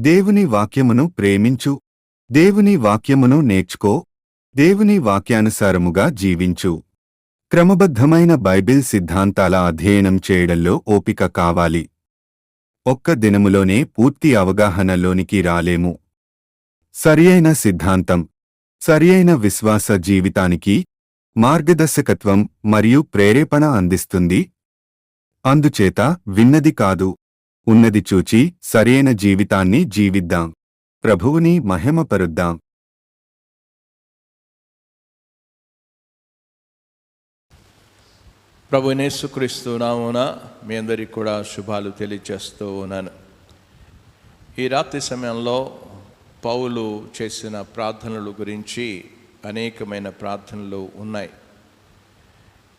దేవుని వాక్యమును ప్రేమించు. దేవుని వాక్యమును నేర్చుకో. దేవుని వాక్యానుసారముగా జీవించు. క్రమబద్ధమైన బైబిల్ సిద్ధాంతాల అధ్యయనం చేయడంలో ఓపిక కావాలి. ఒక్క దినములోనే పూర్తి అవగాహనలోనికి రాలేము. సరియైన సిద్ధాంతం సరియైన విశ్వాస జీవితానికి మార్గదర్శకత్వం మరియు ప్రేరేపణ అందిస్తుంది. అందుచేత విన్నది కాదు, ఉన్నది చూచి సరియైన జీవితాన్ని జీవిద్దాం. ప్రభువుని మహిమపరుద్దాం. ప్రభువైన యేసుక్రీస్తు నామమున మీ అందరికీ కూడా శుభాలు తెలియజేస్తూ ఉన్నాను. ఈ రాత్రి సమయంలో పౌలు చేసిన ప్రార్థనల గురించి అనేకమైన ప్రార్థనలు ఉన్నాయి.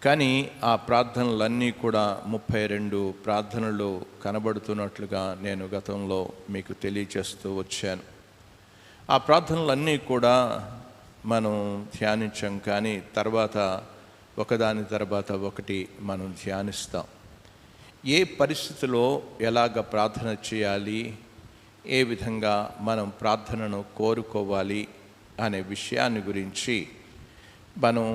కానీ ఆ ప్రార్థనలన్నీ కూడా 32 ప్రార్థనలు కనబడుతున్నట్లుగా నేను గతంలో మీకు తెలియజేస్తూ వచ్చాను. ఆ ప్రార్థనలన్నీ కూడా మనం ధ్యానించాం, కానీ తర్వాత ఒకదాని తర్వాత ఒకటి మనం ధ్యానిస్తాం. ఏ పరిస్థితిలో ఎలాగ ప్రార్థన చేయాలి, ఏ విధంగా మనం ప్రార్థనను కోరుకోవాలి అనే విషయాన్ని గురించి మనం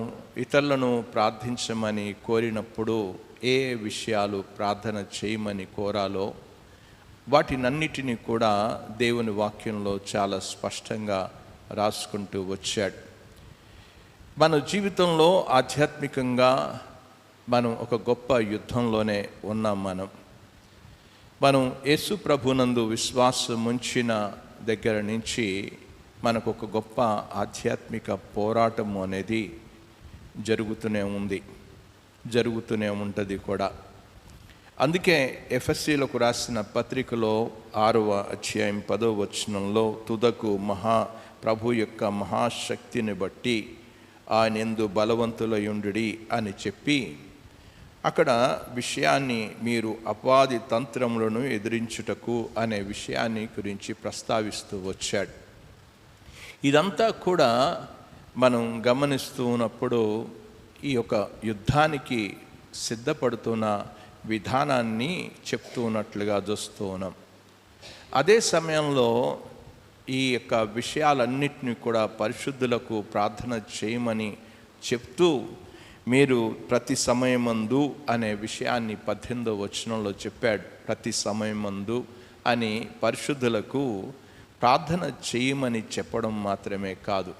ఇతరులను ప్రార్థించమని కోరినప్పుడు ఏ విషయాలు ప్రార్థన చేయమని కోరాలో వాటినన్నిటినీ కూడా దేవుని వాక్యంలో చాలా స్పష్టంగా రాసుకుంటూ వచ్చాడు. మన జీవితంలో ఆధ్యాత్మికంగా మనం ఒక గొప్ప యుద్ధంలోనే ఉన్నాం. మనం యేసు ప్రభునందు విశ్వాసం ఉంచిన దగ్గర నుంచి మనకు ఒక గొప్ప ఆధ్యాత్మిక పోరాటం అనేది జరుగుతూనే ఉంటుంది కూడా. అందుకే ఎఫెసీలకు రాసిన పత్రికలో 6వ అధ్యాయం 10వ వచనంలో తుదకు ప్రభు యొక్క మహాశక్తిని బట్టి ఆయన యందు బలవంతులయుండుడి అని చెప్పి అక్కడ విషయాన్ని మీరు అపవాది తంత్రములను ఎదిరించుటకు అనే విషయాన్ని గురించి ప్రస్తావిస్తూ వచ్చాడు. ఇదంతా కూడా మనం గమనిస్తూ ఉన్నప్పుడు ఈ యొక్క యుద్ధానికి సిద్ధపడుతున్న విధానాన్ని చెప్తూ ఉన్నట్లుగా చూస్తూ ఉన్నాం. అదే సమయంలో ఈ యొక్క విషయాలన్నిటినీ కూడా పరిశుద్ధులకు ప్రార్థన చేయమని చెప్తూ మీరు ప్రతి సమయమందు అనే విషయాన్ని 18వ వచనంలో చెప్పాడు. ప్రతి సమయమందు అని పరిశుద్ధులకు ప్రార్థన చేయమని చెప్పడం మాత్రమే కాదు,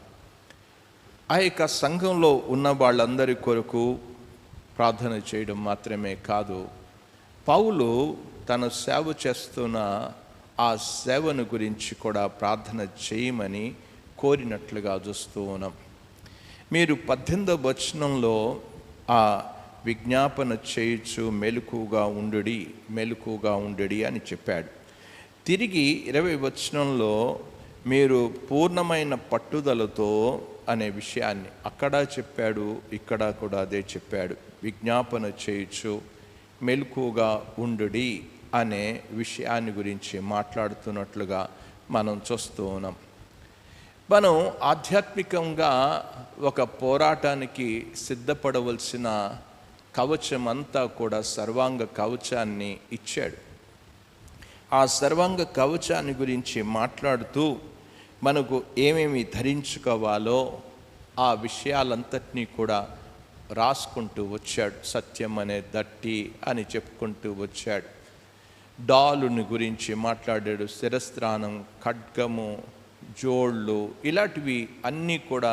ఆ యొక్క సంఘంలో ఉన్న వాళ్ళందరి కొరకు ప్రార్థన చేయడం మాత్రమే కాదు, పౌలు తన సేవ చేస్తున్న ఆ సేవను గురించి కూడా ప్రార్థన చేయమని కోరినట్లుగా చూస్తూ ఉన్నాం. మీరు 18వ వచనంలో ఆ విజ్ఞాపన చేయొచ్చు మెలకుగా ఉండుడి అని చెప్పాడు. తిరిగి 20వ వచనంలో మీరు పూర్ణమైన పట్టుదలతో అనే విషయాన్ని అక్కడ చెప్పాడు, ఇక్కడ కూడా అదే చెప్పాడు. విజ్ఞాపన చేయొచ్చు మెలకుగా ఉండుడి అనే విషయాన్ని గురించి మాట్లాడుతున్నట్లుగా మనం చూస్తూ ఉన్నాం. మనం ఆధ్యాత్మికంగా ఒక పోరాటానికి సిద్ధపడవలసిన కవచం అంతా కూడా సర్వాంగ కవచాన్ని ఇచ్చాడు. ఆ సర్వాంగ కవచాన్ని గురించి మాట్లాడుతూ మనకు ఏమేమి ధరించుకోవాలో ఆ విషయాలంతటినీ కూడా రాసుకుంటూ వచ్చాడు. సత్యం అనే దట్టి అని చెప్పుకుంటూ వచ్చాడు. డాలుని గురించి మాట్లాడాడు. శిరస్త్రాణం, ఖడ్గము, జోళ్ళు, ఇలాంటివి అన్నీ కూడా,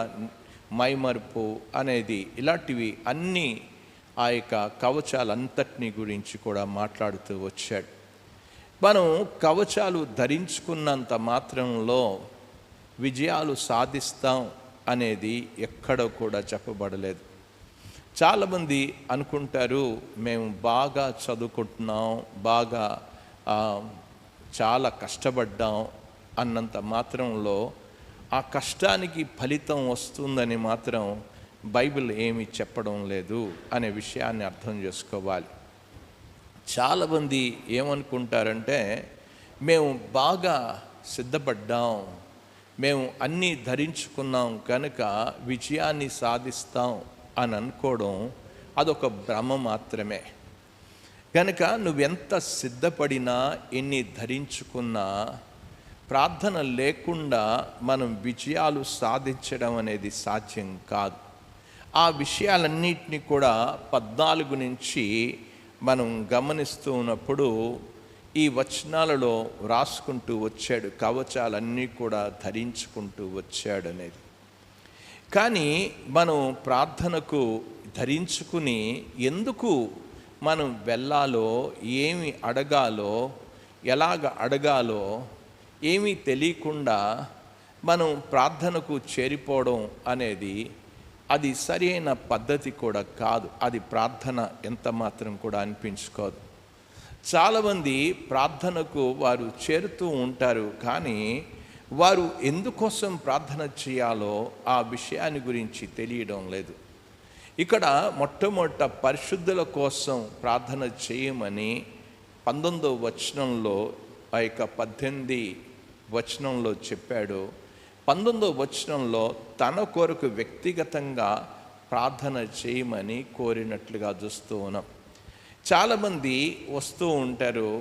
మైమరుపు అనేది, ఇలాంటివి అన్నీ ఆ యొక్క కవచాలంతటినీ గురించి కూడా మాట్లాడుతూ వచ్చాడు. మనం కవచాలు ధరించుకున్నంత మాత్రంలో విజయాలు సాధిస్తాం అనేది ఎక్కడ కూడా చెప్పబడలేదు. చాలామంది అనుకుంటారు, మేము బాగా చదువుకుంటున్నాం, బాగా చాలా కష్టపడ్డాం అన్నంత మాత్రంలో ఆ కష్టానికి ఫలితం వస్తుందని మాత్రం బైబిల్ ఏమీ చెప్పడం లేదు అనే విషయాన్ని అర్థం చేసుకోవాలి. చాలామంది ఏమనుకుంటారంటే, మేము బాగా సిద్ధపడ్డాం, మేము అన్నీ ధరించుకున్నాం కనుక విజయాన్ని సాధిస్తాం అని అనుకోవడం అదొక భ్రమ మాత్రమే. కనుక నువ్వెంత సిద్ధపడినా, ఎన్ని ధరించుకున్నా ప్రార్థన లేకుండా మనం విజయాలు సాధించడం అనేది సాధ్యం కాదు. ఆ విషయాలన్నిటినీ కూడా 14 నుంచి మనం గమనిస్తూ ఉన్నప్పుడు ఈ వచనాలలో రాసుకుంటూ వచ్చాడు, కవచాలన్నీ కూడా ధరించుకుంటూ వచ్చాడు అనేది. కానీ మనం ప్రార్థనకు ధరించుకుని ఎందుకు మనం వెళ్ళాలో, ఏమి అడగాలో, ఎలాగ అడగాలో ఏమీ తెలియకుండా మనం ప్రార్థనకు చేరిపోవడం అనేది అది సరైన పద్ధతి కూడా కాదు. అది ప్రార్థన ఎంత మాత్రం కూడా అనిపించుకోదు. చాలామంది ప్రార్థనకు వారు చేరుతూ ఉంటారు, కానీ వారు ఎందుకోసం ప్రార్థన చేయాలో ఆ విషయాన్ని గురించి తెలియడం లేదు. ఇక్కడ మొట్టమొదట పరిశుద్ధుల కోసం ప్రార్థన చేయమని 19వ వచనంలో, ఆ యొక్క 18 వచనంలో చెప్పాడు. 19వ వచనంలో తన కొరకు వ్యక్తిగతంగా ప్రార్థన చేయమని కోరినట్లుగా చూస్తూ ఉన్నాం. చాలామంది వస్తూ ఉంటారు,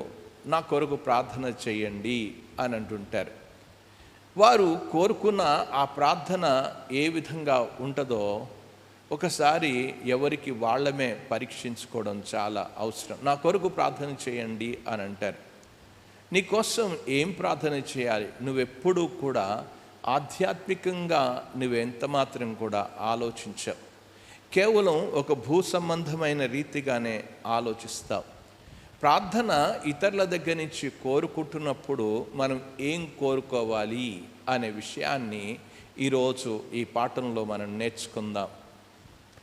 నా కొరకు ప్రార్థన చేయండి అని అంటుంటారు. వారు కోరుకున్న ఆ ప్రార్థన ఏ విధంగా ఉంటుందో ఒకసారి ఎవరికి వాళ్ళమే పరీక్షించుకోవడం చాలా అవసరం. నా కొరకు ప్రార్థన చేయండి అని అంటారు. నీకోసం ఏం ప్రార్థన చేయాలి? నువ్వెప్పుడూ కూడా ఆధ్యాత్మికంగా నువ్వెంత మాత్రం కూడా ఆలోచించవు. కేవలం ఒక భూ సంబంధమైన రీతిగానే ఆలోచిస్తావు. ప్రార్థన ఇతరుల దగ్గర నుంచి కోరుకుంటున్నప్పుడు మనం ఏం కోరుకోవాలి అనే విషయాన్ని ఈరోజు ఈ పాఠంలో మనం నేర్చుకుందాం.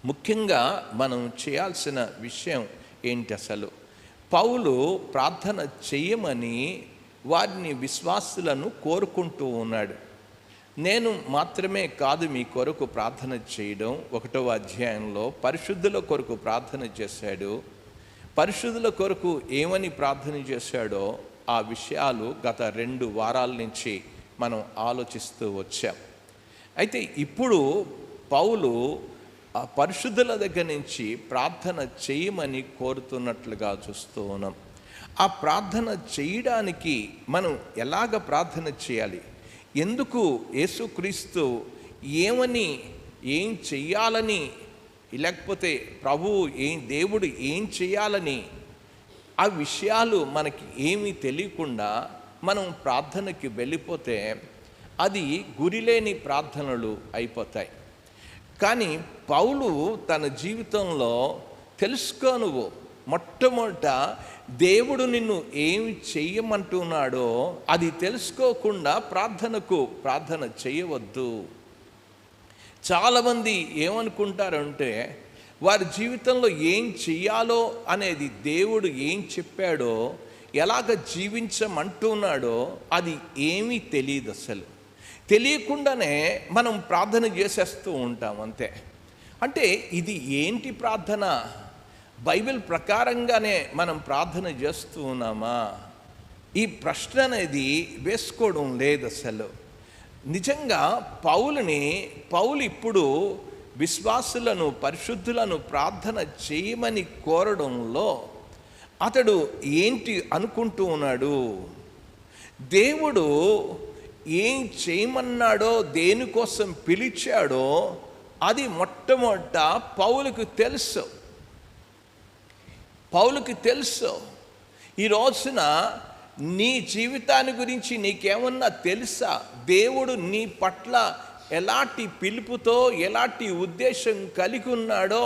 ముఖ్యంగా మనం చేయాల్సిన విషయం ఏంటి? అసలు పౌలు ప్రార్థన చేయమని వారిని, విశ్వాసులను కోరుకుంటూ ఉన్నాడు. నేను మాత్రమే కాదు మీ కొరకు ప్రార్థన చేయడం. 1వ అధ్యాయంలో పరిశుద్ధుల కొరకు ప్రార్థన చేశాడు. పరిశుద్ధుల కొరకు ఏమని ప్రార్థన చేశాడో ఆ విషయాలు గత 2 వారాల నుంచి మనం ఆలోచిస్తూ వచ్చాం. అయితే ఇప్పుడు పౌలు ఆ పరిశుద్ధుల దగ్గర నుంచి ప్రార్థన చేయమని కోరుతున్నట్లుగా చూస్తూ ఉన్నాం. ఆ ప్రార్థన చేయడానికి మనం ఎలాగ ప్రార్థన చేయాలి? ఎందుకు యేసుక్రీస్తు ఏం చెయ్యాలని, లేకపోతే ప్రభువు దేవుడు ఏం చేయాలని, ఆ విషయాలు మనకి ఏమీ తెలియకుండా మనం ప్రార్థనకి వెళ్ళిపోతే అది గురిలేని ప్రార్థనలు అయిపోతాయి. కానీ పౌలు తన జీవితంలో తెలుసుకో, నువ్వు మొట్టమొదట దేవుడు నిన్ను ఏమి చెయ్యమంటున్నాడో అది తెలుసుకోకుండా ప్రార్థన చేయవద్దు. చాలామంది ఏమనుకుంటారంటే వారి జీవితంలో ఏం చెయ్యాలో అనేది, దేవుడు ఏం చెప్పాడో, ఎలాగ జీవించమంటున్నాడో అది ఏమీ తెలియదు. అసలు తెలియకుండానే మనం ప్రార్థన చేసేస్తూ ఉంటాం అంతే. అంటే ఇది ఏంటి ప్రార్థన? బైబిల్ ప్రకారంగానే మనం ప్రార్థన చేస్తూ ఉన్నామా? ఈ ప్రశ్న అనేది వేసుకోవడం లేదు అసలు. నిజంగా పౌలు ఇప్పుడు విశ్వాసులను, పరిశుద్ధులను ప్రార్థన చేయమని కోరడంలో అతడు ఏంటి అనుకుంటూ ఉన్నాడు? దేవుడు ఏం చేయమన్నాడో, దేనికోసం పిలిచాడో అది మొట్టమొదట పౌలుకి తెలుసు. ఈ రోజున నీ జీవితాన్ని గురించి నీకేమన్నా తెలుసా? దేవుడు నీ పట్ల ఎలాంటి పిలుపుతో, ఎలాంటి ఉద్దేశం కలిగి ఉన్నాడో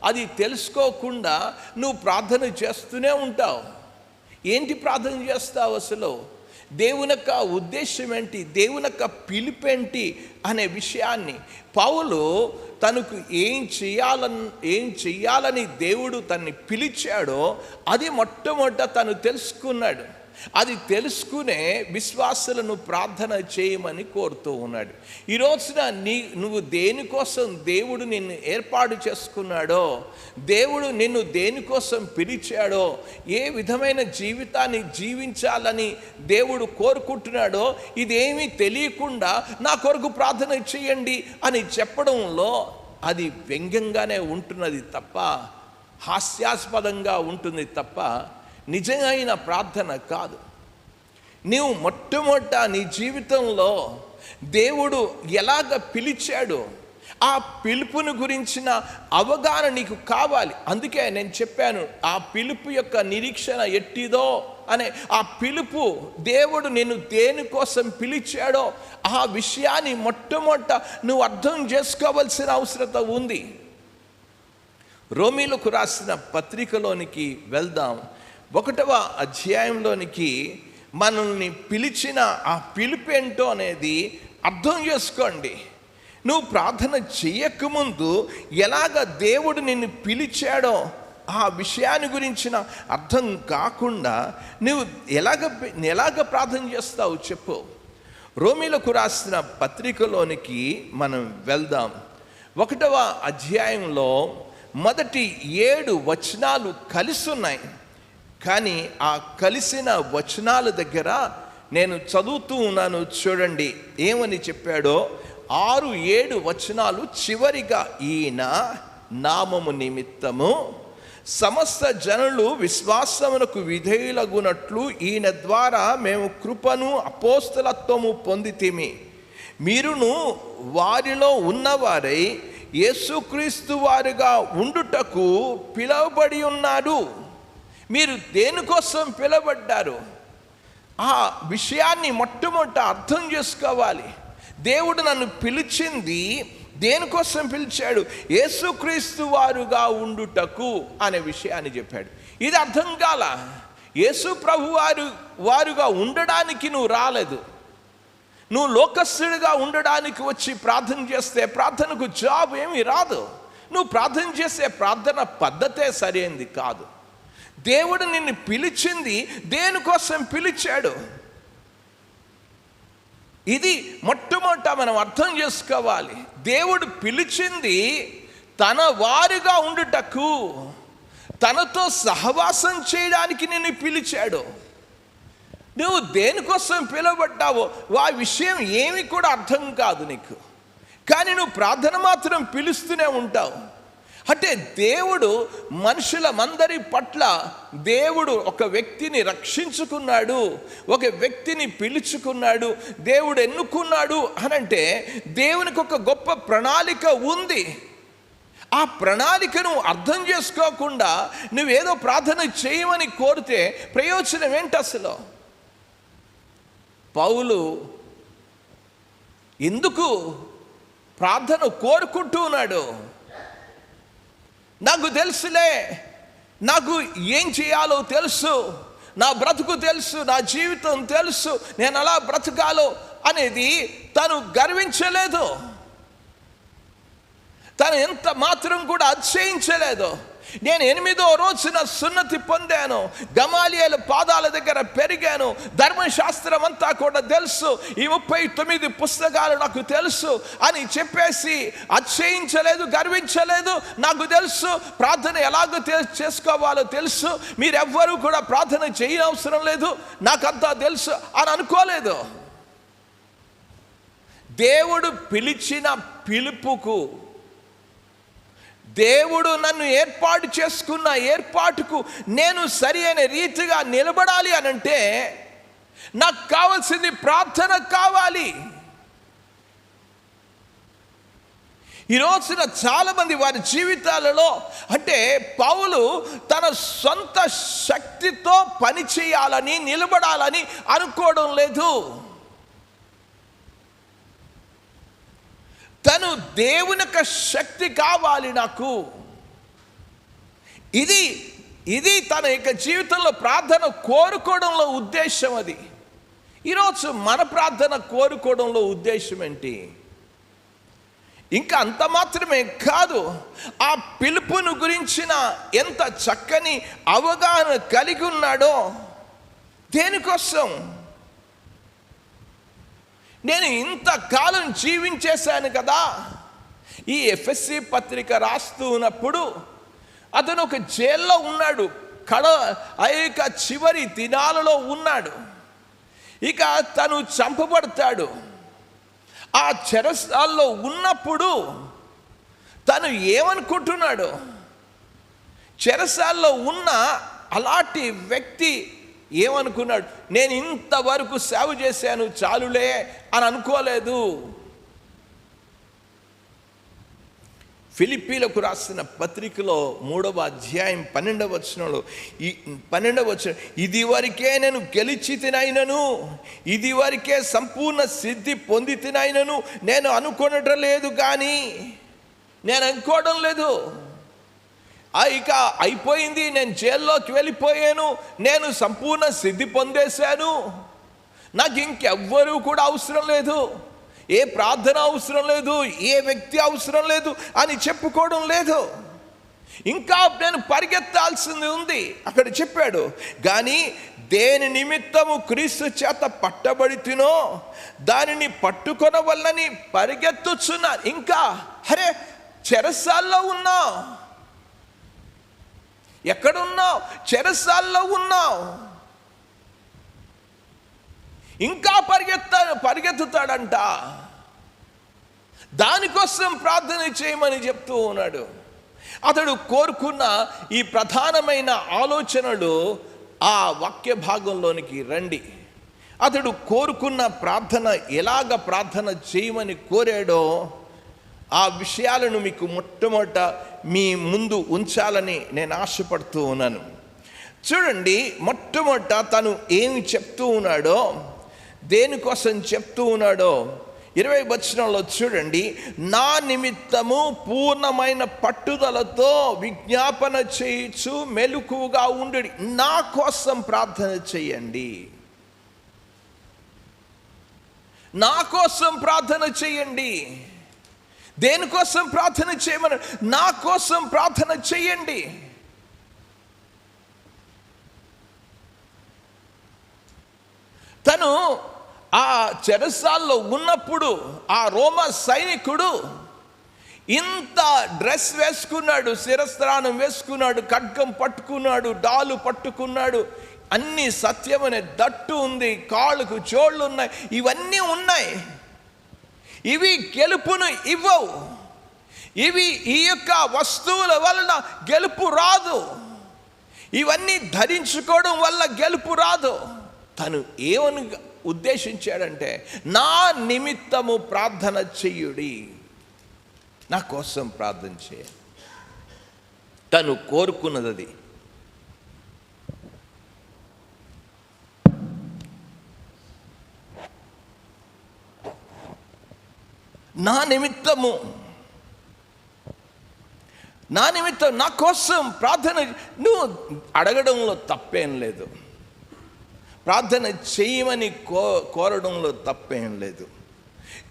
అది తెలుసుకోకుండా నువ్వు ప్రార్థన చేస్తూనే ఉంటావు. ఏంటి ప్రార్థన చేస్తావు అసలు? దేవుని యొక్క ఉద్దేశం ఏంటి, దేవుని యొక్క పిలుపేంటి అనే విషయాన్ని పౌలు తనకు ఏం చెయ్యాలని దేవుడు తన్ని పిలిచాడో అది మొట్టమొదట తను తెలుసుకున్నాడు. అది తెలుసుకునే విశ్వాసులను ప్రార్థన చేయమని కోరుతూ ఉన్నాడు. ఈ రోజున నువ్వు దేనికోసం దేవుడు నిన్ను ఏర్పాటు చేసుకున్నాడో, దేవుడు నిన్ను దేనికోసం పిలిచాడో, ఏ విధమైన జీవితాన్ని జీవించాలని దేవుడు కోరుకుంటున్నాడో ఇదేమీ తెలియకుండా నా కొరకు ప్రార్థన చేయండి అని చెప్పడంలో అది వ్యంగ్యంగానే ఉంటున్నది తప్ప, హాస్యాస్పదంగా ఉంటుంది తప్ప నిజమైన ప్రార్థన కాదు. నీవు మొట్టమొదట నీ జీవితంలో దేవుడు ఎలాగ పిలిచాడు, ఆ పిలుపును గురించిన అవగాహన నీకు కావాలి. అందుకే నేను చెప్పాను, ఆ పిలుపు యొక్క నిరీక్షణ ఎట్టిదో అనే ఆ పిలుపు, దేవుడు నిన్ను దేనికోసం పిలిచాడో ఆ విషయాన్ని మొట్టమొదట నువ్వు అర్థం చేసుకోవాల్సిన అవసరత ఉంది. రోమీలకు రాసిన పత్రికలోనికి వెళ్దాం. 1వ అధ్యాయంలోనికి మనల్ని పిలిచిన ఆ పిలుపు ఏంటో అనేది అర్థం చేసుకోండి. నువ్వు ప్రార్థన చేయకముందు ఎలాగ దేవుడు నిన్ను పిలిచాడో ఆ విషయాన్ని గురించిన అర్థం కాకుండా నువ్వు ఎలాగ ప్రార్థన చేస్తావు చెప్పు. రోమీలకు రాసిన పత్రికలోనికి మనం వెళ్దాం. 1వ అధ్యాయంలో మొదటి 7 వచనాలు కలిసి ఉన్నాయి. కానీ ఆ కలిసిన వచనాల దగ్గర నేను చదువుతూ ఉన్నాను, చూడండి ఏమని చెప్పాడో. 6-7 వచనాలు చివరిగా, ఈయన నామము నిమిత్తము సమస్త జనులు విశ్వాసమునకు విధేయులగునట్లు ఈయన ద్వారా మేము కృపను అపోస్తలత్వము పొందితిమి. మీరును వారిలో ఉన్నవారై యేసుక్రీస్తు వారుగా ఉండుటకు పిలువబడి ఉన్నారు. మీరు దేనికోసం పిలువబడ్డారు? ఆ విషయాన్ని మొట్టమొదట అర్థం చేసుకోవాలి. దేవుడు నన్ను పిలిచింది దేనికోసం పిలిచాడు? యేసుక్రీస్తు వారుగా ఉండుటకు అనే విషయాన్ని చెప్పాడు. ఇది అర్థం కాల. యేసు ప్రభు వారుగా ఉండడానికి నువ్వు రాలేదు. నువ్వు లోకస్తుడిగా ఉండడానికి వచ్చి ప్రార్థన చేస్తే ప్రార్థనకు జాబ్ ఏమీ రాదు. నువ్వు ప్రార్థన చేసే ప్రార్థన పద్ధతే సరైనది కాదు. దేవుడు నిన్ను పిలిచింది దేనికోసం పిలిచాడు? ఇది మొట్టమొదట మనం అర్థం చేసుకోవాలి. దేవుడు పిలిచింది తన వారుగా ఉండుటకు, తనతో సహవాసం చేయడానికి నిన్ను పిలిచాడు. నువ్వు దేనికోసం పిలువబడ్డావో ఆ విషయం ఏమి కూడా అర్థం కాదు నీకు. కానీ నువ్వు ప్రార్థన మాత్రం పిలుస్తూనే ఉంటావు. అంటే దేవుడు మనుషులమందరి పట్ల దేవుడు ఒక వ్యక్తిని రక్షించుకున్నాడు, ఒక వ్యక్తిని పిలుచుకున్నాడు, దేవుడు ఎన్నుకున్నాడు అనంటే దేవునికి ఒక గొప్ప ప్రణాళిక ఉంది. ఆ ప్రణాళికను అర్థం చేసుకోకుండా నువ్వేదో ప్రార్థన చేయమని కోరితే ప్రయోజనం ఏంటి అసలు? పౌలు ఎందుకు ప్రార్థన కోరుకుంటూ ఉన్నాడు? నాకు తెలుసులే, నాకు ఏం చేయాలో తెలుసు, నా బ్రతుకు తెలుసు, నా జీవితం తెలుసు, నేను అలా బ్రతకాలో అనేది తను గర్వించలేదు. తను ఎంత మాత్రం కూడా అతిశయించలేదు. నేను 8వ రోజున సున్నతి పొందాను, గమాలియేలు పాదాల దగ్గర పెరిగాను, ధర్మశాస్త్రం అంతా కూడా తెలుసు, ఈ 39 పుస్తకాలు నాకు తెలుసు అని చెప్పేసి అతిశయించలేదు, గర్వించలేదు. నాకు తెలుసు ప్రార్థన ఎలాగో చేసుకోవాలో తెలుసు, మీరెవ్వరూ కూడా ప్రార్థన చేయనవసరం లేదు, నాకంతా తెలుసు అని అనుకోలేదు. దేవుడు పిలిచిన పిలుపుకు, దేవుడు నన్ను ఏర్పాటు చేసుకున్న ఏర్పాటుకు నేను సరి అయిన రీతిగా నిలబడాలి అనంటే నాకు కావాల్సింది ప్రార్థన కావాలి. ఈ రోజున చాలామంది వారి జీవితాలలో అంటే పౌలు తన సొంత శక్తితో పని చేయాలని, నిలబడాలని అనుకోవడం లేదు. తను దేవుని యొక్క శక్తి కావాలి నాకు. ఇది తన యొక్క జీవితంలో ప్రార్థన కోరుకోవడంలో ఉద్దేశం. అది ఈరోజు మన ప్రార్థన కోరుకోవడంలో ఉద్దేశం ఏంటి? ఇంకా అంత మాత్రమే కాదు, ఆ పిలుపును గురించిన ఎంత చక్కని అవగాహన కలిగి ఉన్నాడో. దేనికోసం? నేను ఇంతకాలం జీవించేశాను కదా. ఈ ఎఫ్ఎస్సి పత్రిక రాస్తూ ఉన్నప్పుడు అతను ఒక జైల్లో ఉన్నాడు, చివరి దినాలలో ఉన్నాడు. ఇక తను చంపబడతాడు. ఆ చెరసాల్లో ఉన్నప్పుడు తను ఏమనుకుంటున్నాడు? చెరసాల్లో ఉన్న అలాంటి వ్యక్తి ఏమనుకున్నాడు? నేను ఇంతవరకు సేవ చేశాను, చాలులే అని అనుకోలేదు. ఫిలిప్పీలకు రాసిన పత్రికలో 3వ అధ్యాయం 12వ వచనంలో 12వ వచనం, ఇది వరకే నేను గెలిచి తినైనను, ఇది వరకే సంపూర్ణ సిద్ధి పొంది తినైనను నేను అనుకోనటం లేదు. కానీ నేను అనుకోవడం లేదు, ఇక అయిపోయింది, నేను జైల్లోకి వెళ్ళిపోయాను, నేను సంపూర్ణ సిద్ధి పొందేశాను, నాకు ఇంకెవ్వరూ కూడా అవసరం లేదు, ఏ ప్రార్థన అవసరం లేదు, ఏ వ్యక్తి అవసరం లేదు అని చెప్పుకోవడం లేదు. ఇంకా నేను పరిగెత్తాల్సింది ఉంది. అక్కడ చెప్పాడు, కానీ దేని నిమిత్తము క్రీస్తు చేత పట్టబడి తినో దానిని పట్టుకొన వల్లని పరిగెత్తుచున్నా. ఇంకా అరే, చెరసాల్లో ఉన్నావు, ఎక్కడున్నావు? చెరసాల్లో ఉన్నావు. ఇంకా పరిగెత్తుతాడంట. దానికోసం ప్రార్థన చేయమని చెప్తూ ఉన్నాడు. అతడు కోరుకున్న ఈ ప్రధానమైన ఆలోచనలు ఆ వాక్య భాగంలోనికి రండి. అతడు కోరుకున్న ప్రార్థన, ఎలాగ ప్రార్థన చేయమని కోరాడో ఆ విషయాలను మీకు మొట్టమొదట మీ ముందు ఉంచాలని నేను ఆశపడుతూ ఉన్నాను. చూడండి, మొట్టమొదట తను ఏమి చెప్తూ ఉన్నాడో, దేనికోసం చెప్తూ ఉన్నాడో 20వ వచనంలో చూడండి. నా నిమిత్తము పూర్ణమైన పట్టుదలతో విజ్ఞాపన చేయించు మెలకువగా ఉండు. నా కోసం ప్రార్థన చేయండి, నా కోసం ప్రార్థన చేయండి. దేనికోసం ప్రార్థన చేయమని? నా కోసం ప్రార్థన చేయండి. తను ఆ చెరసాల్లో ఉన్నప్పుడు ఆ రోమా సైనికుడు ఇంత డ్రెస్ వేసుకున్నాడు, శిరస్త్రాణం వేసుకున్నాడు, ఖడ్గం పట్టుకున్నాడు, డాలు పట్టుకున్నాడు, అన్ని సత్యమనే దట్టు ఉంది, కాళ్ళకు చోళ్ళు ఉన్నాయి, ఇవన్నీ ఉన్నాయి. ఇవి గెలుపును ఇవ్వవు. ఇవి ఈ యొక్క వస్తువుల వలన గెలుపు రాదు. ఇవన్నీ ధరించుకోవడం వల్ల గెలుపు రాదు. తను ఏమని ఉద్దేశించాడంటే, నా నిమిత్తము ప్రార్థన చెయ్యుడి, నా కోసం ప్రార్థన చేయ. తను కోరుకున్నది అది. నా నిమిత్తం, నా కోసం ప్రార్థన. నువ్వు అడగడంలో తప్పేం లేదు, ప్రార్థన చేయమని కోరడంలో తప్పేం లేదు.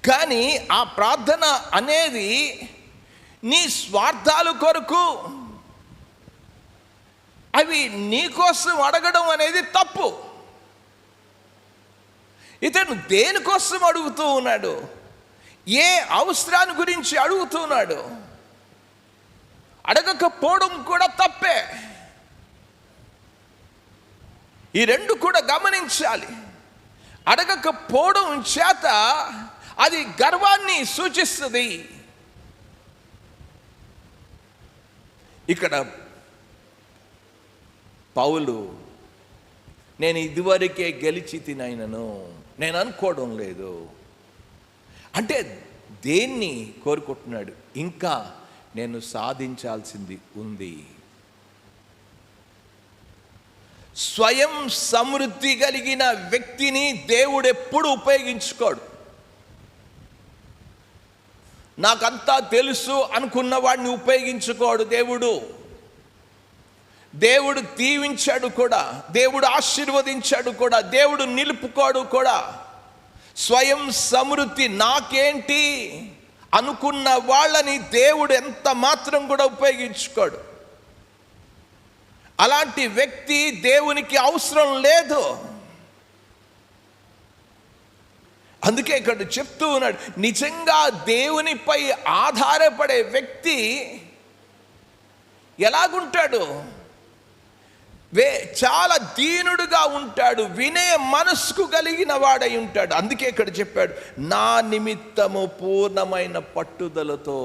కానీ ఆ ప్రార్థన అనేది నీ స్వార్థాల కొరకు, అవి నీ కోసం అడగడం అనేది తప్పు. ఇతను దేనికోసం అడుగుతూ ఉన్నాడు? ఏ అవసరాన్ని గురించి అడుగుతున్నాడు? అడగకపోవడం కూడా తప్పే. ఈ రెండు కూడా గమనించాలి. అడగకపోవడం చేత అది గర్వాన్ని సూచిస్తుంది. ఇక్కడ పౌలు, నేను ఇదివరకే గెలిచి తినైనను, నేను అనుకోవడం లేదు అంటే దేన్ని కోరుకుంటున్నాడు? ఇంకా నేను సాధించాల్సింది ఉంది. స్వయం సమృద్ధి కలిగిన వ్యక్తిని దేవుడు ఎప్పుడు ఉపయోగించుకోడు. నాకంతా తెలుసు అనుకున్న వాడిని ఉపయోగించుకోడు దేవుడు. దేవుడు దీవించాడు కూడా, దేవుడు ఆశీర్వదించాడు కూడా, దేవుడు నిలుపుకోడు కూడా. స్వయం సమృద్ధి, నాకేంటి అనుకున్న వాళ్ళని దేవుడు ఎంత మాత్రం కూడా ఉపయోగించుకోడు. అలాంటి వ్యక్తి దేవునికి అవసరం లేదు. అందుకే ఇక్కడ చెప్తూ ఉన్నాడు, నిజంగా దేవునిపై ఆధారపడే వ్యక్తి ఎలాగుంటాడు? చాలా దీనుడుగా ఉంటాడు, వినయ మనస్సు కలిగిన వాడై ఉంటాడు. అందుకే ఇక్కడ చెప్పాడు, నా నిమిత్తము పూర్ణమైన పట్టుదలతో.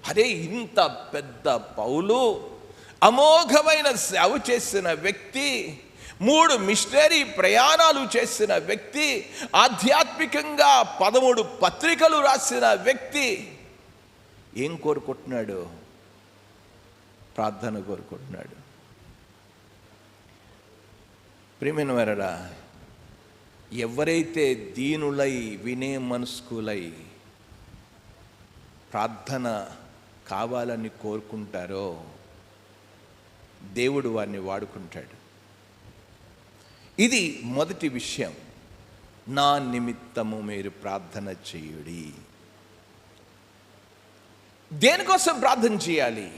అరే, ఇంత పెద్ద పౌలు, అమోఘమైన సేవ చేసిన వ్యక్తి, 3 మిషనరీ ప్రయాణాలు చేసిన వ్యక్తి, ఆధ్యాత్మికంగా 13 పత్రికలు రాసిన వ్యక్తి ఏం కోరుకుంటున్నాడు? ప్రార్థన కోరుకుంటున్నాడు. ప్రియమైన వారడా, ఎవరైతే దీనులై వినే మనస్కులై ప్రార్థన కావాలని కోరుకుంటారో దేవుడు వారిని వాడుకుంటాడు. ఇది మొదటి విషయం. నా నిమిత్తము మీరు ప్రార్థన చేయుడి. దేనికోసం ప్రార్థన చేయాలి?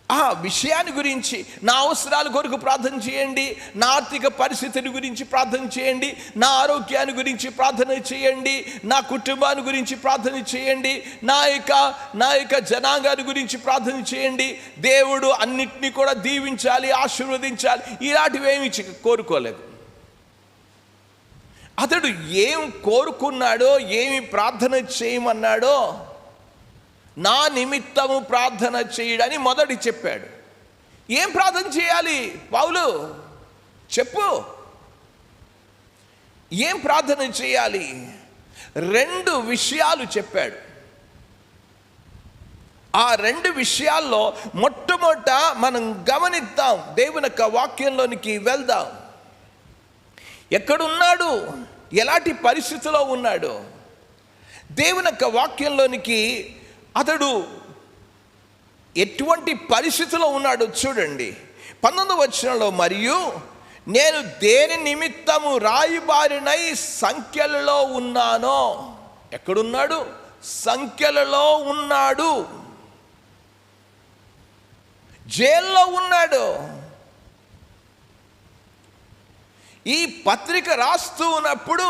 ఆ విషయాన్ని గురించి, నా అవసరాల కొరకు ప్రార్థన చేయండి, నా ఆర్థిక పరిస్థితిని గురించి ప్రార్థన చేయండి, నా ఆరోగ్యాన్ని గురించి ప్రార్థన చేయండి, నా కుటుంబాన్ని గురించి ప్రార్థన చేయండి, నా యొక్క జనాంగాన్ని గురించి ప్రార్థన చేయండి. దేవుడు అన్నిటినీ కూడా దీవించాలి, ఆశీర్వదించాలి, ఇలాంటివి ఏమి కోరుకోలేదు. అతడు ఏం కోరుకున్నాడో, ఏమి ప్రార్థన చేయమన్నాడో, నా నిమిత్తము ప్రార్థన చేయడని మొదటి చెప్పాడు. ఏం ప్రార్థన చేయాలి పౌలు? చెప్పు, ఏం ప్రార్థన చేయాలి? 2 విషయాలు చెప్పాడు. ఆ 2 విషయాల్లో మొట్టమొదట మనం గమనిద్దాం, దేవుని యొక్క వాక్యంలోనికి వెళ్దాం. ఎక్కడున్నాడు? ఎలాంటి పరిస్థితిలో ఉన్నాడు? దేవుని యొక్క వాక్యంలోనికి అతడు ఎటువంటి పరిస్థితిలో ఉన్నాడో చూడండి. 19వ వచనంలో, మరియు నేను దేని నిమిత్తము రాయబారినై సంఖ్యలలో ఉన్నానో. ఎక్కడున్నాడు? సంఖ్యలలో ఉన్నాడు, జైల్లో ఉన్నాడు. ఈ పత్రిక రాస్తూ ఉన్నప్పుడు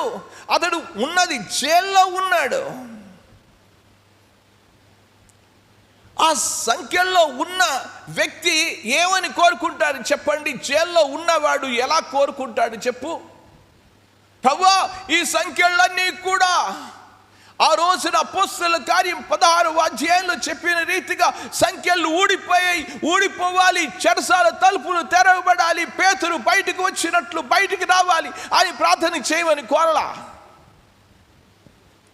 అతడు ఉన్నది జైల్లో ఉన్నాడు. ఆ సంఖ్యల్లో ఉన్న వ్యక్తి ఏమని కోరుకుంటాడు చెప్పండి? జైల్లో ఉన్నవాడు ఎలా కోరుకుంటాడు చెప్పు? ప్రభువా, ఈ సంఖ్యలన్నీ కూడా ఆ రోజున అపోస్తలుల కార్యం 16వ అధ్యాయంలో చెప్పిన రీతిగా సంఖ్యలు ఊడిపోవాలి, చెరసాల తలుపులు తెరవబడాలి, పేతురు బయటకు వచ్చినట్లు బయటికి రావాలి అని ప్రార్థన చేయమని కోరలా.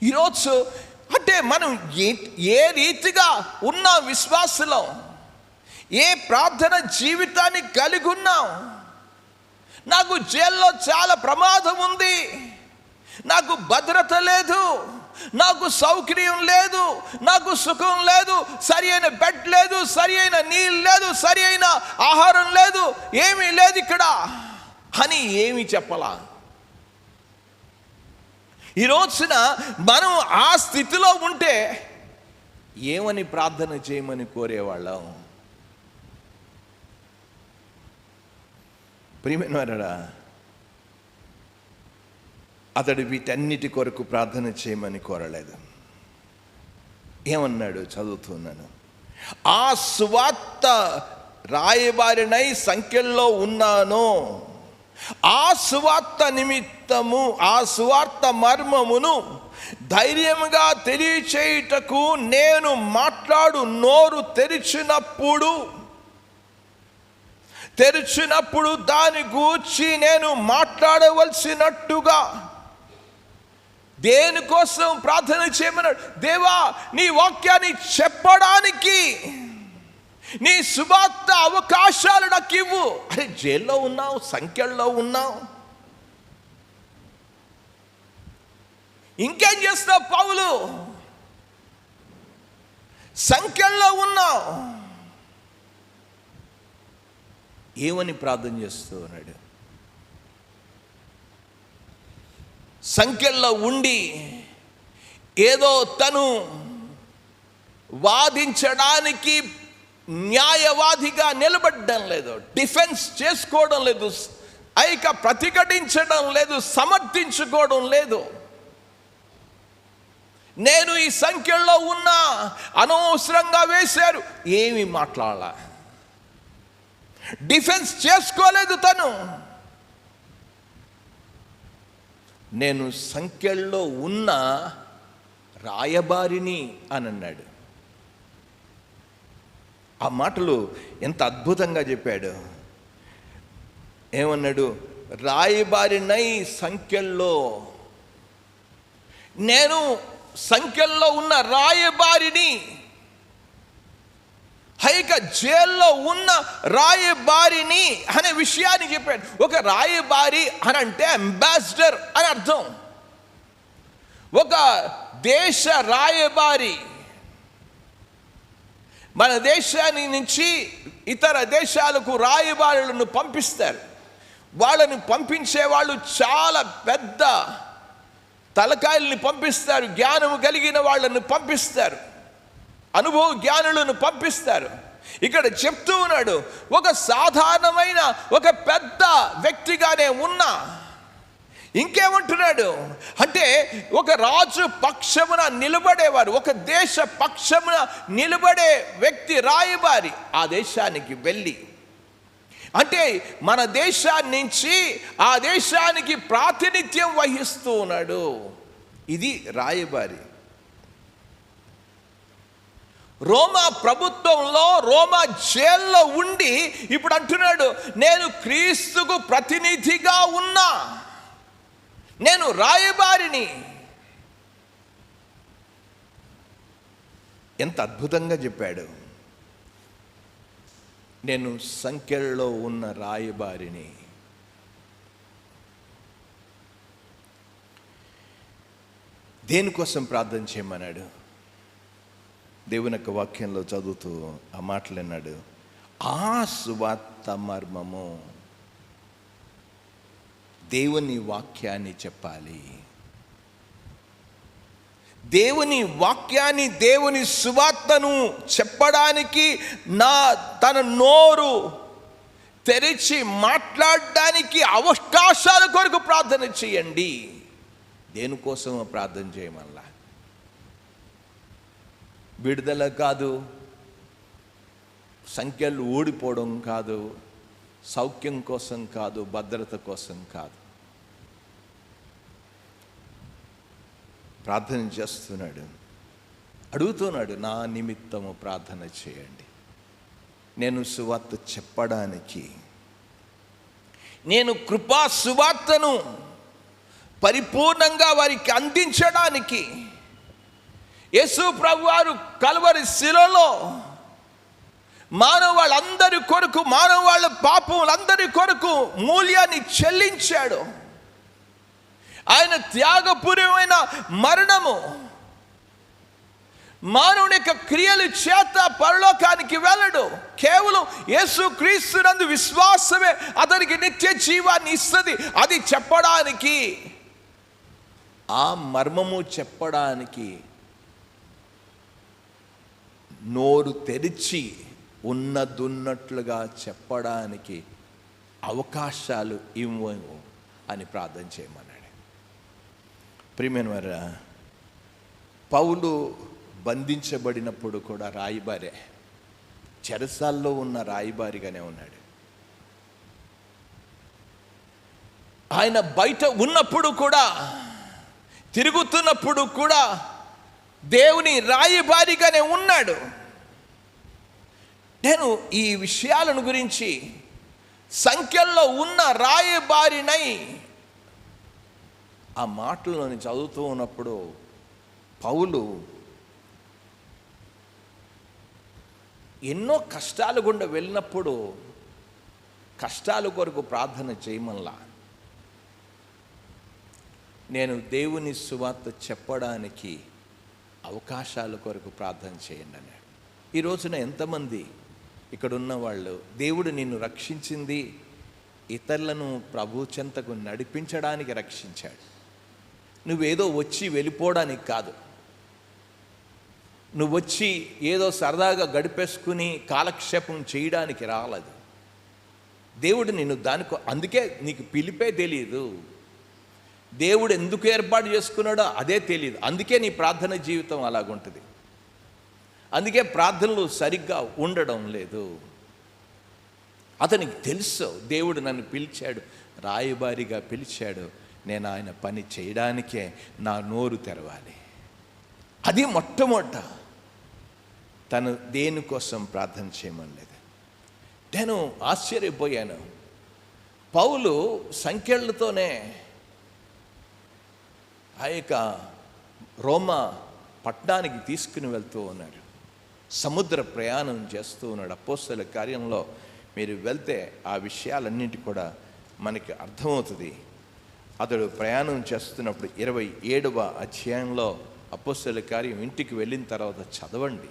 ఈరోజు అంటే మనం ఏ రీతిగా ఉన్నాం విశ్వాసంలో, ఏ ప్రార్థన జీవితాన్ని కలిగి ఉన్నాం? నాకు జైల్లో చాలా ప్రమాదం ఉంది, నాకు భద్రత లేదు, నాకు సౌకర్యం లేదు, నాకు సుఖం లేదు, సరి అయిన బెడ్ లేదు, సరి అయిన నీళ్ళు లేదు, సరి అయిన ఆహారం లేదు, ఏమీ లేదు ఇక్కడ అని ఏమి చెప్పలా. ఈ రోజున మనం ఆ స్థితిలో ఉంటే ఏమని ప్రార్థన చేయమని కోరేవాళ్ళం? ప్రియమైనవారా, అతడు వీటన్నిటి కొరకు ప్రార్థన చేయమని కోరలేదు. ఏమన్నాడు? చదువుతున్నాను. ఆ సువార్త రాయబారినై సంఖ్యల్లో ఉన్నాను, ఆ సువార్త నిమిత్తము, ఆ సువార్త మర్మమును ధైర్యముగా తెలియచేయుటకు నేను మాట్లాడు నోరు తెరిచినప్పుడు దాని గూర్చి నేను మాట్లాడవలసినట్టుగా. దేనికోసం ప్రార్థన చేయమన్నాడు? దేవా, నీ వాక్యాన్ని చెప్పడానికి నీ సువార్త అవకాశాలు నాకు ఇవ్వు. అరే, జైల్లో ఉన్నావు, సంఖ్యల్లో ఉన్నావు, ఇంకేం చేస్తావు పౌలు? సంఖ్యల్లో ఉన్నావు, ఏమని ప్రార్థన చేస్తూ ఉన్నాడు? సంఖ్యల్లో ఉండి ఏదో తను వాదించడానికి న్యాయవాదిగా నిలబడడం లేదు, డిఫెన్స్ చేసుకోవడం లేదు, ప్రతిఘటించడం లేదు, సమర్థించుకోవడం లేదు. నేను ఈ సంఖ్యల్లో ఉన్నా, అనవసరంగా వేశారు, ఏమి మాట్లాడాల, డిఫెన్స్ చేసుకోలేదు తను. నేను సంఖ్యల్లో ఉన్న రాయబారిని అని అన్నాడు. ఆ మాటలు ఎంత అద్భుతంగా చెప్పాడు. ఏమన్నాడు? రాయబారినై సంఖ్యల్లో, నేను సంఖ్యల్లో ఉన్న రాయబారిని, హైక జైల్లో ఉన్న రాయబారిని అనే విషయాన్ని చెప్పాడు. ఒక రాయబారి అని అంటే అంబాసిడర్ అని అర్థం. ఒక దేశ రాయబారి మన దేశాన్ని నుంచి ఇతర దేశాలకు రాయబారులను పంపిస్తారు. వాళ్ళని పంపించే వాళ్ళు చాలా పెద్ద తలకాయల్ని పంపిస్తారు, జ్ఞానము కలిగిన వాళ్ళను పంపిస్తారు, అనుభవ జ్ఞానులను పంపిస్తారు. ఇక్కడ చెప్తూ ఉన్నాడు, ఒక సాధారణమైన ఒక పెద్ద వ్యక్తిగానే ఉన్నా, ఇంకేమంటున్నాడు అంటే ఒక రాజు పక్షమున నిలబడేవారు, ఒక దేశ పక్షమున నిలబడే వ్యక్తి రాయబారి ఆ దేశానికి వెళ్ళి, అంటే మన దేశాన్ని నుంచి ఆ దేశానికి ప్రాతినిధ్యం వహిస్తూ ఉన్నాడు. ఇది రాయబారి. రోమా ప్రభుత్వంలో, రోమా జైల్లో ఉండి ఇప్పుడు అంటున్నాడు, నేను క్రీస్తుకు ప్రతినిధిగా ఉన్నా, నేను రాయబారిని. ఎంత అద్భుతంగా చెప్పాడు. నేను సంఖ్యల్లో ఉన్న రాయబారిని. దేనికోసం ప్రార్థన చేయమన్నాడు? దేవుని యొక్క వాక్యంలో చదువుతూ ఆ మాటలు అన్నాడు, ఆ సువార్త మర్మము, దేవుని వాక్యాన్ని చెప్పాలి. దేవుని వాక్యాన్ని, దేవుని సువార్తను చెప్పడానికి తన నోరు తెరిచి మాట్లాడడానికి అవకాశాల కొరకు ప్రార్థన చేయండి. దేనికోసం ప్రార్థన చేయమల్లా? విడుదల కాదు, సంఖ్యలు ఊడిపోవడం కాదు, సౌఖ్యం కోసం కాదు, భద్రత కోసం కాదు. ప్రార్థన చేస్తున్నాడు, అడుగుతున్నాడు, నా నిమిత్తము ప్రార్థన చేయండి. నేను సువార్త చెప్పడానికి, నేను కృపా సువార్తను పరిపూర్ణంగా వారికి అందించడానికి, యేసు ప్రభువారు కల్వరి శిలువలో మానవాళ్ళందరి కొరకు, మానవాళ్ళ పాపములందరి కొరకు మూల్యాన్ని చెల్లించాడు. ఆయన త్యాగపూర్వమైన మరణము మానవుని యొక్క క్రియల చేత పరలోకానికి వెళ్ళడు. కేవలం యేసు క్రీస్తునందు విశ్వాసమే అతనికి నిత్య జీవాన్ని ఇస్తుంది. అది చెప్పడానికి, ఆ మర్మము చెప్పడానికి నోరు తెరిచి ఉన్నదున్నట్లుగా చెప్పడానికి అవకాశాలు ఇవ్వవు అని ప్రార్థన చేయమన్నాడు. ప్రియమైన వారా, పౌలు బంధించబడినప్పుడు కూడా రాయబారే, చెరసాల్లో ఉన్న రాయబారిగానే ఉన్నాడు. ఆయన బయట ఉన్నప్పుడు కూడా, తిరుగుతున్నప్పుడు కూడా దేవుని రాయబారిగానే ఉన్నాడు. నేను ఈ విషయాలను గురించి, సంఖ్యల్లో ఉన్న రాయబారినై ఆ మాటలను చదువుతూ ఉన్నప్పుడు పౌలు ఎన్నో కష్టాలు గుండా వెళ్ళినప్పుడు కష్టాల కొరకు ప్రార్థన చేయమల్లా, నేను దేవుని సువార్త చెప్పడానికి అవకాశాల కొరకు ప్రార్థన చేయండి అన్నాడు. ఈ రోజున ఎంతమంది ఇక్కడ ఉన్న వాళ్ళు, దేవుడు నిన్ను రక్షించింది ఇతరులను ప్రభు చెంతకు నడిపించడానికి రక్షించాడు. నువ్వేదో వచ్చి వెళ్ళిపోవడానికి కాదు, నువ్వు వచ్చి ఏదో సరదాగా గడిపేసుకుని కాలక్షేపం చేయడానికి రాలేదు. దేవుడు నిన్ను అందుకే నీకు పిలిపే తెలియదు, దేవుడు ఎందుకు ఏర్పాటు చేసుకున్నాడో అదే తెలియదు. అందుకే నీ ప్రార్థన జీవితం అలాగుంటుంది. అందుకే ప్రార్థనలు సరిగ్గా ఉండడం లేదు. అతనికి తెలుసు, దేవుడు నన్ను పిలిచాడు, రాయబారిగా పిలిచాడు, నేను ఆయన పని చేయడానికే నా నోరు తెరవాలి. అది మొట్టమొదట తను దేనికోసం ప్రార్థన చేయమనలేదు. నేను ఆశ్చర్యపోయాను. పౌలు సంకెళ్ళతోనే ఆ యొక్క రోమా పట్టణానికి తీసుకుని వెళ్తూ ఉన్నాడు. సముద్ర ప్రయాణం చేస్తూ ఉన్నాడు. అపోస్తలుల కార్యంలో మీరు వెళ్తే ఆ విషయాలన్నింటి కూడా మనకి అర్థమవుతుంది. అతడు ప్రయాణం చేస్తున్నప్పుడు 27వ అధ్యాయంలో అపోస్తలుల కార్యం ఇంటికి వెళ్ళిన తర్వాత చదవండి.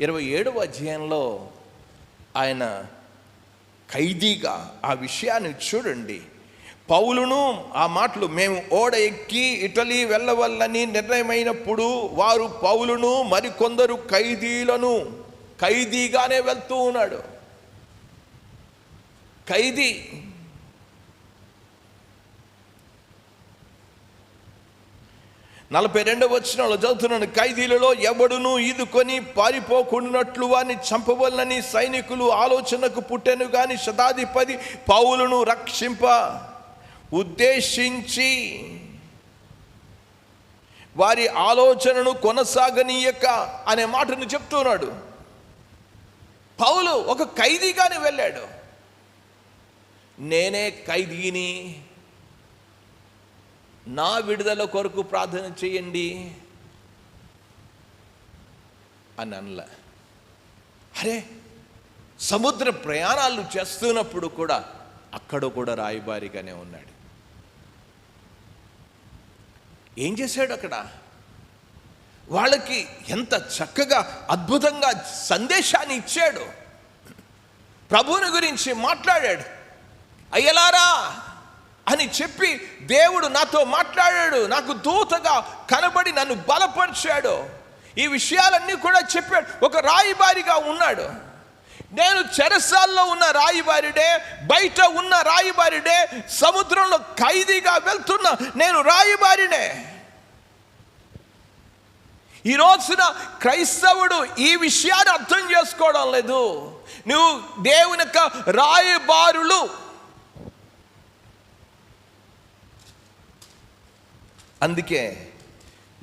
27వ అధ్యాయంలో ఆయన ఖైదీగా ఆ విషయాన్ని చూడండి. పౌలును ఆ మాటలు, మేము ఓడ ఎక్కి ఇటలీ వెళ్ళవల్లని నిర్ణయమైనప్పుడు వారు పౌలును మరికొందరు ఖైదీగానే వెళ్తూ ఉన్నాడు. ఖైదీ. నలభై 42వ వచనంలో చదువుతున్నాను, ఖైదీలలో ఎవడును ఈదుకొని పారిపోకుండానట్లు వారిని చంపవలనని సైనికులు ఆలోచనకు పుట్టెను గాని శతాధిపతి పౌలును రక్షింప ఉద్దేశించి వారి ఆలోచనను కొనసాగనీయక అనే మాటను చెప్తున్నాడు. పౌలు ఒక ఖైదీగానే వెళ్ళాడు. నేనే ఖైదీని, నా విడుదల కొరకు ప్రార్థన చేయండి అని అనలే. అరే, సముద్ర ప్రయాణాలు చేస్తున్నప్పుడు కూడా అక్కడ కూడా రాయబారిగానే ఉన్నాడు. ఏం చేశాడు అక్కడ? వాళ్ళకి ఎంత చక్కగా అద్భుతంగా సందేశాన్ని ఇచ్చాడు. ప్రభువుని గురించి మాట్లాడాడు. అయ్యలారా అని చెప్పి దేవుడు నాతో మాట్లాడాడు, నాకు దూతగా కనబడి నన్ను బలపరిచాడు. ఈ విషయాలన్నీ కూడా చెప్పాడు. ఒక రాయబారిగా ఉన్నాడు. నేను చెరసాల్లో ఉన్న రాయబారిడే, బయట ఉన్న రాయబారిడే, సముద్రంలో ఖైదీగా వెళ్తున్నా నేను రాయబారినే. ఈ రోజున క్రైస్తవుడు ఈ విషయాన్ని అర్థం చేసుకోవడం లేదు. నువ్వు దేవుని యొక్క రాయబారులు. అందుకే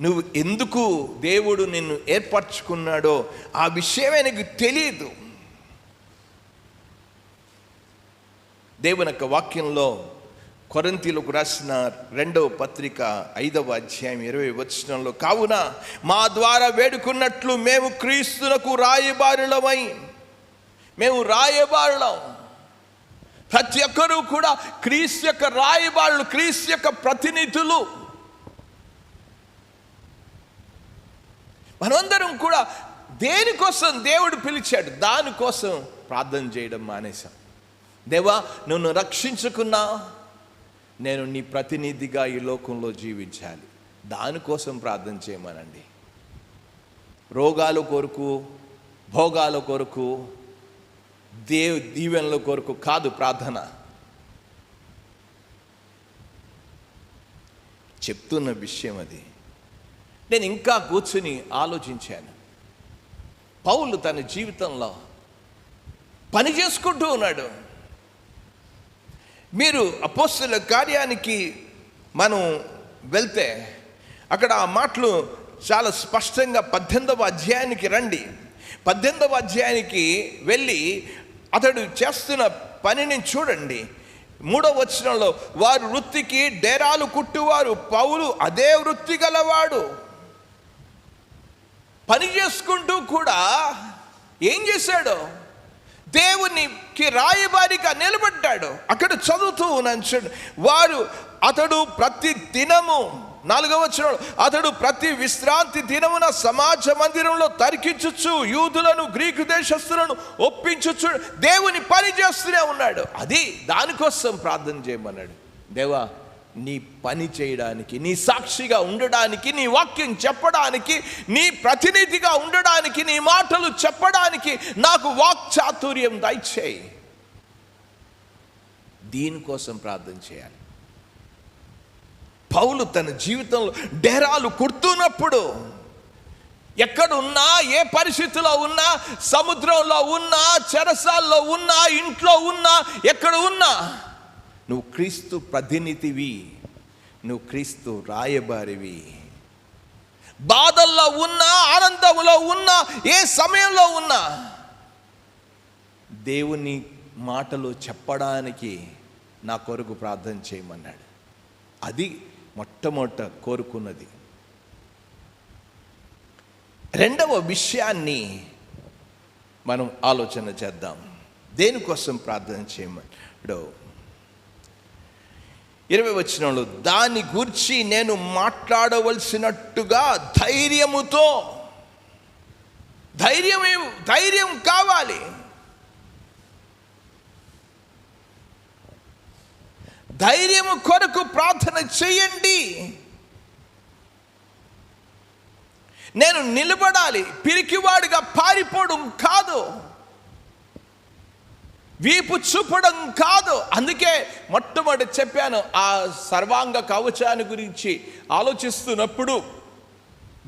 నువ్వు ఎందుకు దేవుడు నిన్ను ఏర్పరచుకున్నాడో ఆ విషయమే నీకు తెలియదు. దేవుని యొక్క వాక్యంలో కొరింథీయులకు రాసిన 2వ పత్రిక 5వ అధ్యాయం 20వ వచనంలో, కావున మా ద్వారా వేడుకున్నట్లు మేము క్రీస్తునకు రాయబారులమై, మేము రాయబారులం. ప్రతి ఒక్కరూ కూడా క్రీస్తు యొక్క రాయబారులు, క్రీస్తు యొక్క ప్రతినిధులు. మనమందరం కూడా దేనికోసం దేవుడు పిలిచాడు, దానికోసం ప్రార్థన చేయడం మానేశాం. దేవా, నువ్వు రక్షించుకున్నా, నేను నీ ప్రతినిధిగా ఈ లోకంలో జీవించాలి, దానికోసం ప్రార్థన చేయమనండి. రోగాల కొరకు, భోగాల కొరకు, దీవెనల కొరకు కాదు ప్రార్థన. చెప్తున్న విషయం అది. నేను ఇంకా కూర్చుని ఆలోచించాను. పౌలు తన జీవితంలో పని చేసుకుంటూ ఉన్నాడు. మీరు అపోస్తలుల కార్యానికి మనం వెళ్తే అక్కడ ఆ మాటలు చాలా స్పష్టంగా 18వ అధ్యాయానికి రండి. 18వ అధ్యాయానికి వెళ్ళి అతడు చేస్తున్న పనిని చూడండి. 3వ వచనంలో, వారు వృత్తికి డేరాలు కుట్టువారు, పౌలు అదే వృత్తి గలవాడు. పని చేసుకుంటూ కూడా ఏం చేశాడు? దేవునికి రాయబారిగా నిలబడ్డాడు. అక్కడ చదువుతూ ఉన్నాను. అతడు ప్రతి దినము, 4వ వచనం, అతడు ప్రతి విశ్రాంతి దినమున సమాజ మందిరంలో తర్కించుచు యూదులను గ్రీకు దేశస్తులను ఒప్పించుచు దేవుని పని చేస్తూనే ఉన్నాడు. అది దానికోసం ప్రార్థన చేయమన్నాడు. దేవా, నీ పని చేయడానికి, నీ సాక్షిగా ఉండడానికి, నీ వాక్యం చెప్పడానికి, నీ ప్రతినిధిగా ఉండడానికి, నీ మాటలు చెప్పడానికి నాకు వాక్చాతుర్యం దయచేయి. దీనికోసం ప్రార్థన చేయాలి. పౌలు తన జీవితంలో డేరాలు కుడుతున్నప్పుడు, ఎక్కడున్నా, ఏ పరిస్థితిలో ఉన్నా, సముద్రంలో ఉన్నా, చెరసాల్లో ఉన్నా, ఇంట్లో ఉన్నా, ఎక్కడ ఉన్నా, నువ్వు క్రీస్తు ప్రతినిధివి, నువ్వు క్రీస్తు రాయబారివి. బాధల్లో ఉన్నా, ఆనందంలో ఉన్నా, ఏ సమయంలో ఉన్నా, దేవుని మాటలు చెప్పడానికి నా కొరకు ప్రార్థన చేయమన్నాడు. అది మొట్టమొదట కోరుకున్నది. రెండవ విషయాన్ని మనం ఆలోచన చేద్దాం. దేనికోసం ప్రార్థన చేయమన్నాడు? 20వ వచనంలో, దాని గూర్చి నేను మాట్లాడవలసినట్టుగా ధైర్యముతో, ధైర్యం కావాలి. ధైర్యము కొరకు ప్రార్థన చేయండి. నేను నిలబడాలి, పిరికివాడిగా పారిపోవడం కాదు, వీపు చూపడం కాదు. అందుకే మొట్టమొదటి చెప్పాను, ఆ సర్వాంగ కవచాన్ని గురించి ఆలోచిస్తున్నప్పుడు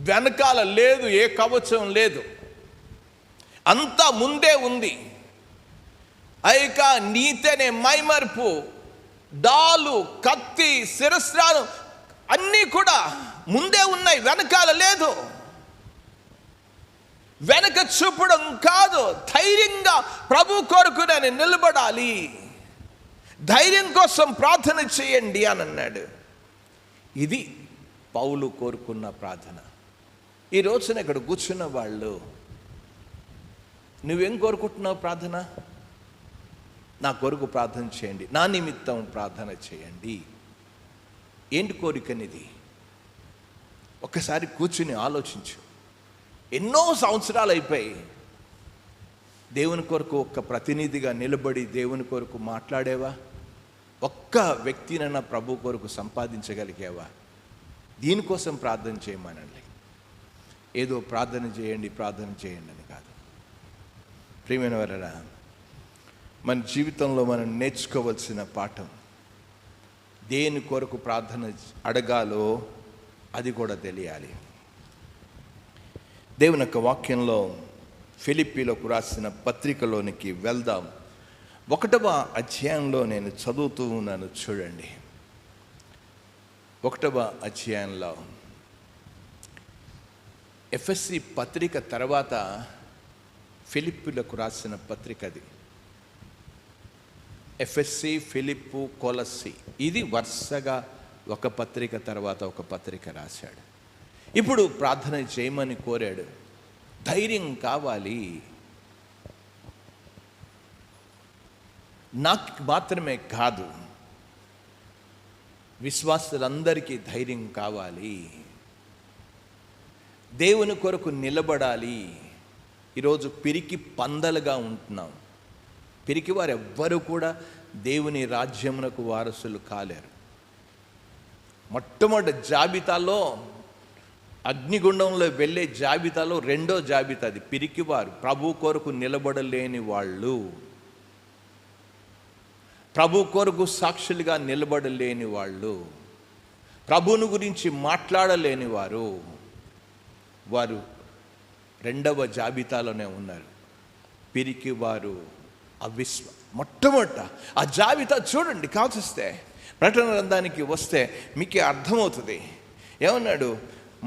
వెనకాల లేదు, ఏ కవచం లేదు, అంతా ముందే ఉంది. అయిక నీతేనే మైమర్పు, డాలు, కత్తి, శిరస్త్రాలు అన్నీ కూడా ముందే ఉన్నాయి, వెనకాల లేదు. వెనక చూపడం కాదు, ధైర్యంగా ప్రభు కొరకు నేను నిలబడాలి, ధైర్యం కోసం ప్రార్థన చేయండి అని అన్నాడు. ఇది పౌలు కోరుకున్న ప్రార్థన. ఈ రోజున ఇక్కడ కూర్చున్న వాళ్ళు, నువ్వేం కోరుకుంటున్నావు? ప్రార్థన, నా కొరకు ప్రార్థన చేయండి, నా నిమిత్తం ప్రార్థన చేయండి. ఏంటి కోరికనిది? ఒక్కసారి కూర్చుని ఆలోచించు. ఎన్నో సంవత్సరాలు అయిపోయి దేవుని కొరకు ఒక్క ప్రతినిధిగా నిలబడి దేవుని కొరకు మాట్లాడేవా? ఒక్క వ్యక్తినైనా ప్రభు కొరకు సంపాదించగలిగేవా? దీనికోసం ప్రార్థన చేయమనండి. ఏదో ప్రార్థన చేయండి అని కాదు. ప్రియమైన వారరా, మన జీవితంలో మనం నేర్చుకోవాల్సిన పాఠం, దేని కొరకు ప్రార్థన అడగాలో అది కూడా తెలియాలి. దేవుని యొక్క వాక్యంలో ఫిలిప్పీలకు రాసిన పత్రికలోనికి వెళ్దాం. 1వ అధ్యాయంలో నేను చదువుతూ ఉన్నాను, చూడండి. 1వ అధ్యాయంలో ఎఫ్ఎస్సి పత్రిక తర్వాత ఫిలిప్పీలకు రాసిన పత్రిక అది. ఎఫ్ఎస్సి, ఫిలిప్పు, కొలస్సి, ఇది వరుసగా ఒక పత్రిక తర్వాత ఒక పత్రిక రాశాడు. ఇప్పుడు ప్రార్థన చేయమని కోరాడు. ధైర్యం కావాలి, నాకు మాత్రమే కాదు, విశ్వాసులందరికీ ధైర్యం కావాలి, దేవుని కొరకు నిలబడాలి. ఈరోజు పిరికి పందలుగా ఉంటున్నాం. పిరికి వారు ఎవ్వరూ కూడా దేవుని రాజ్యమునకు వారసులు కాలేరు. మొట్టమొదటి జాబితాలో, అగ్నిగుండంలో వెళ్ళే జాబితాలో 2వ జాబితా అది. పిరికివారు, ప్రభు కొరకు నిలబడలేని వాళ్ళు, ప్రభు కొరకు సాక్షులుగా నిలబడలేని వాళ్ళు, ప్రభువుని గురించి మాట్లాడలేని వారు, వారు 2వ జాబితాలోనే ఉన్నారు. పిరికివారు, మొట్టమొదట ఆ జాబితా చూడండి. కాల్సిస్తే ప్రకటన గ్రంథానికి వస్తే మీకే అర్థమవుతుంది. ఏమన్నాడు?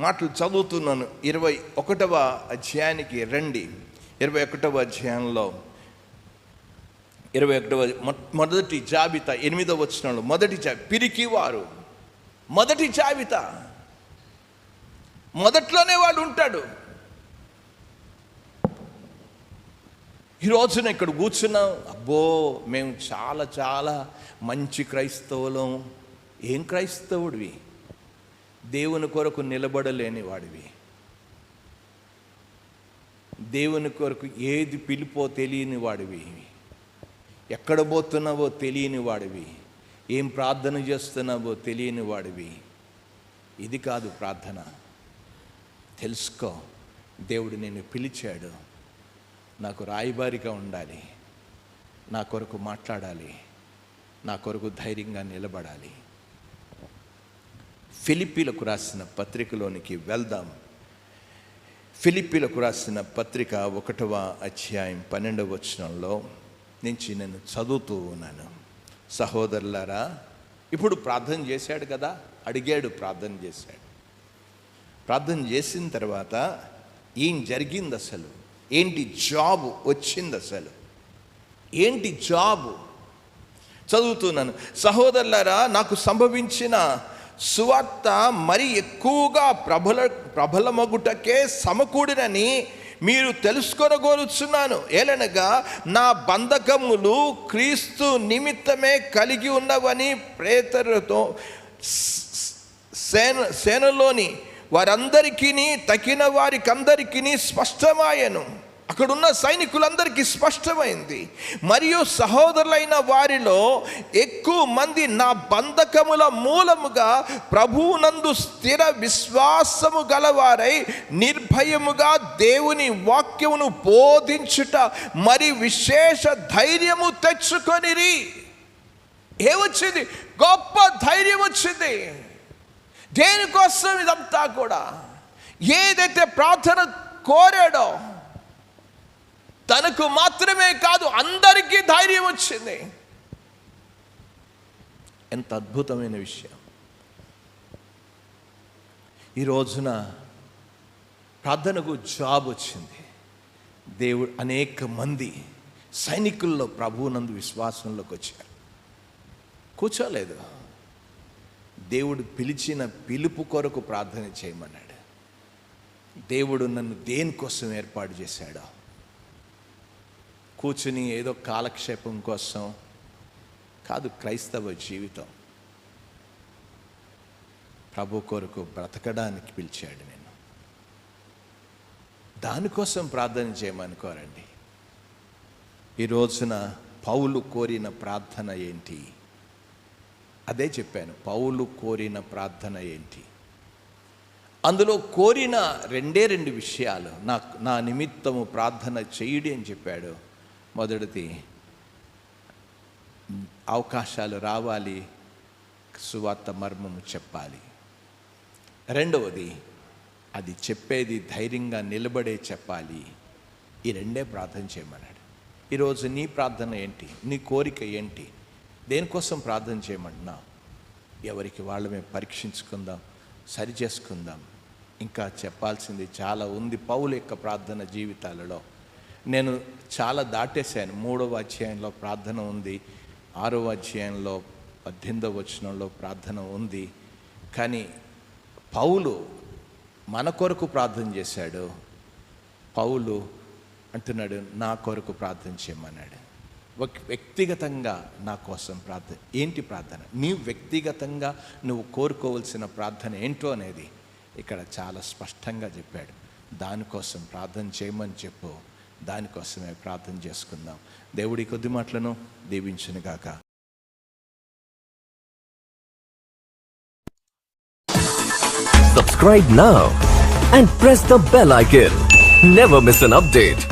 మాటలు చదువుతున్నాను. 21వ అధ్యాయానికి రండి. 21వ అధ్యాయంలో 21వ మొదటి జాబితా 8వ వచనంలో మొదటి పిరికివారు, మొదటి జాబితా, మొదట్లోనే వాడు ఉంటాడు. ఈ రోజున ఇక్కడ కూర్చున్నాం, అబ్బో మేము చాలా చాలా మంచి క్రైస్తవులం. ఏం క్రైస్తవుడివి? దేవుని కొరకు నిలబడలేని వాడివి, దేవుని కొరకు ఏది పిలుపో తెలియని వాడివి, ఎక్కడ పోతున్నావో తెలియని వాడివి, ఏం ప్రార్థన చేస్తున్నావో తెలియని వాడివి. ఇది కాదు ప్రార్థన. తెలుసుకో, దేవుడు నిన్ను పిలిచాడు, నాకు రాయబారిగా ఉండాలి, నా కొరకు మాట్లాడాలి, నా కొరకు ధైర్యంగా నిలబడాలి. ఫిలిప్పీలకు రాసిన పత్రికలోనికి వెళ్దాం. ఫిలిప్పీలకు రాసిన పత్రిక 1వ అధ్యాయం 12వ వచనంలో నుంచి నేను చదువుతూ ఉన్నాను. సహోదరులారా, ఇప్పుడు ప్రార్థన చేశాడు కదా, అడిగాడు, ప్రార్థన చేశాడు. ప్రార్థన చేసిన తర్వాత ఏం జరిగింది అసలు? ఏంటి జాబు వచ్చింది అసలు? ఏంటి జాబు? చదువుతున్నాను. సహోదరులారా, నాకు సంభవించిన సువార్త మరి ఎక్కువగా ప్రబలమగుటకే సమకూడినని మీరు తెలుసుకొనగోరుచున్నాను. ఏలనగా నా బంధకములు క్రీస్తు నిమిత్తమే కలిగి ఉన్నవని ప్రేతరుతో సేనలోని వారందరికీ తగిన వారికందరికీ స్పష్టమాయను. అక్కడున్న సైనికులందరికీ స్పష్టమైంది. మరియు సహోదరులైన వారిలో ఎక్కువ మంది నా బంధకముల మూలముగా ప్రభువునందు స్థిర విశ్వాసము గలవారై నిర్భయముగా దేవుని వాక్యమును బోధించుట మరి విశేష ధైర్యము తెచ్చుకొనిరి. ఏమొచ్చింది? గొప్ప ధైర్యం వచ్చింది. దేనికోసం ఇదంతా కూడా? ఏదైతే ప్రార్థన కోరాడో తనకు మాత్రమే కాదు, అందరికీ ధైర్యం వచ్చింది. ఎంత అద్భుతమైన విషయం! ఈ రోజున ప్రార్థనకు జాబ్ వచ్చింది. దేవుడు అనేక మంది సైనికుల్లో ప్రభువునందు విశ్వాసంలోకి వచ్చారు. కూర్చోలేదు. దేవుడు పిలిచిన పిలుపు కొరకు ప్రార్థన చేయమన్నాడు. దేవుడు నన్ను దేనికోసం ఏర్పాటు చేశాడో, కూర్చుని ఏదో కాలక్షేపం కోసం కాదు. క్రైస్తవ జీవితం ప్రభు కొరకు బ్రతకడానికి పిలిచాడు. నేను దానికోసం ప్రార్థన చేయమనుకోరండి. ఈ రోజున పౌలు కోరిన ప్రార్థన ఏంటి? అదే చెప్పాను. పౌలు కోరిన ప్రార్థన ఏంటి? అందులో కోరిన రెండు విషయాలు. నా నిమిత్తము ప్రార్థన చేయుడి అని చెప్పాడు. మొదటిది, అవకాశాలు రావాలి, సువార్త మర్మము చెప్పాలి. రెండవది, అది చెప్పేది ధైర్యంగా నిలబడే చెప్పాలి. ఈ రెండే ప్రార్థన చేయమన్నాడు. ఈరోజు నీ ప్రార్థన ఏంటి? నీ కోరిక ఏంటి? దేనికోసం ప్రార్థన చేయమంటున్నావు? ఎవరికి వాళ్ళమే పరీక్షించుకుందాం, సరి చేసుకుందాం. ఇంకా చెప్పాల్సింది చాలా ఉంది పౌలు యొక్క ప్రార్థన జీవితాలలో. నేను చాలా దాటేశాను. 3వ అధ్యాయంలో ప్రార్థన ఉంది, 6వ అధ్యాయంలో 18వ వచనంలో ప్రార్థన ఉంది. కానీ పౌలు మన కొరకు ప్రార్థన చేశాడు. పౌలు అంటున్నాడు, నా కొరకు ప్రార్థన చేయమన్నాడు. వ్యక్తిగతంగా నా కోసం ప్రార్థన. ఏంటి ప్రార్థన? నీ వ్యక్తిగతంగా నువ్వు కోరుకోవలసిన ప్రార్థన ఏంటో అనేది ఇక్కడ చాలా స్పష్టంగా చెప్పాడు. దానికోసం ప్రార్థన చేయమని చెప్పు. దానికోసమే ప్రార్థన చేసుకుందాం. దేవుడి కొద్ది మాటలను దీవించును గాక. Subscribe now and press the bell icon. Never miss an update.